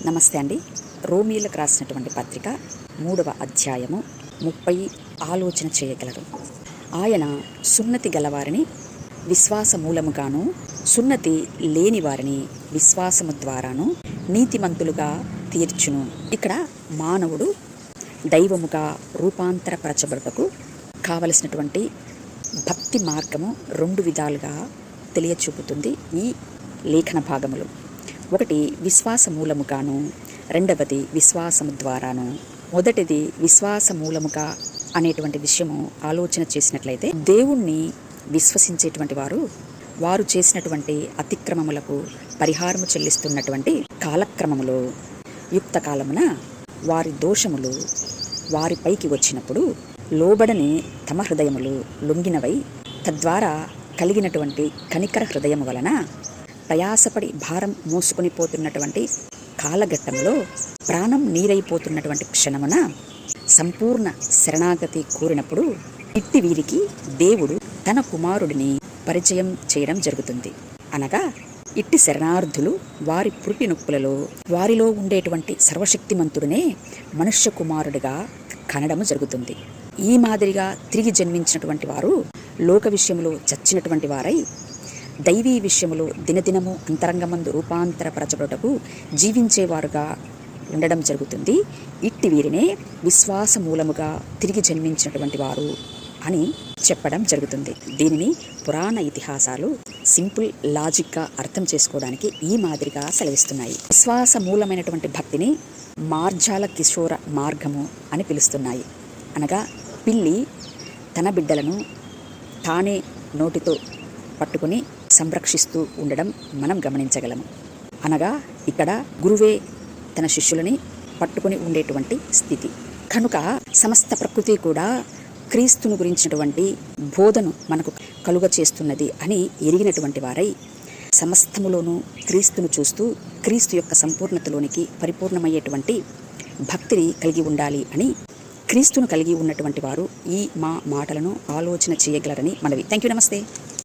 నమస్తే అండి. రోమీలకు రాసినటువంటి పత్రిక 3వ అధ్యాయము 30 ఆలోచన చేయగలరు. ఆయన సున్నతి గలవారిని విశ్వాస మూలముగాను, సున్నతి లేని వారిని విశ్వాసము ద్వారాను నీతిమంతులుగా తీర్చును. ఇక్కడ మానవుడు దైవముగా రూపాంతరపరచబడుటకు కావలసినటువంటి భక్తి మార్గము 2 విధాలుగా తెలియచూపుతుంది ఈ లేఖన భాగములు. ఒకటి విశ్వాస మూలముగాను, రెండవది విశ్వాసము ద్వారాను. మొదటిది విశ్వాస మూలముగా అనేటువంటి విషయము ఆలోచన చేసినట్లయితే, దేవుణ్ణి విశ్వసించేటువంటి వారు చేసినటువంటి అతిక్రమములకు పరిహారము చెల్లిస్తున్నటువంటి కాలక్రమములో యుక్త కాలమున వారి దోషములు వారిపైకి వచ్చినప్పుడు లోబడని తమ హృదయములు లొంగినవై, తద్వారా కలిగినటువంటి కనికర హృదయము వలన ప్రయాసపడి భారం మోసుకొని పోతున్నటువంటి కాలఘట్టంలో ప్రాణం నీరైపోతున్నటువంటి క్షణమున సంపూర్ణ శరణాగతి కోరినప్పుడు ఇట్టి వీరికి దేవుడు తన కుమారుడిని పరిచయం చేయడం జరుగుతుంది. అనగా ఇట్టి శరణార్థులు వారి పురిటి నొప్పులలో వారిలో ఉండేటువంటి సర్వశక్తిమంతుడినే మనుష్య కుమారుడిగా కనడము జరుగుతుంది. ఈ మాదిరిగా తిరిగి జన్మించినటువంటి వారు లోక విషయములో చచ్చినటువంటి వారై దైవీ విషయములో దినదినము అంతరంగమందు రూపాంతరపరచబడుటకు జీవించేవారుగా ఉండడం జరుగుతుంది. ఇట్టి వీరినే విశ్వాస మూలముగా తిరిగి జన్మించినటువంటి వారు అని చెప్పడం జరుగుతుంది. దీనిని పురాణ ఇతిహాసాలు సింపుల్ లాజిక్గా అర్థం చేసుకోవడానికి ఈ మాదిరిగా సెలవిస్తున్నాయి. విశ్వాస మూలమైనటువంటి భక్తిని మార్జాల కిశోర మార్గము అని పిలుస్తున్నాయి. అనగా పిల్లి తన బిడ్డలను తానే నోటితో పట్టుకుని సంరక్షిస్తూ ఉండడం మనం గమనించగలము. అనగా ఇక్కడ గురువే తన శిష్యులని పట్టుకుని ఉండేటువంటి స్థితి. కనుక సమస్త ప్రకృతి కూడా క్రీస్తును గురించినటువంటి బోధను మనకు కలుగ చేస్తున్నది అని ఎరిగినటువంటి వారై సమస్తములోనూ క్రీస్తును చూస్తూ క్రీస్తు యొక్క సంపూర్ణతలోనికి పరిపూర్ణమయ్యేటువంటి భక్తిని కలిగి ఉండాలి అని క్రీస్తును కలిగి ఉన్నటువంటి వారు ఈ మా మాటలను ఆలోచన చేయగలరని మనవి. Thank you. నమస్తే.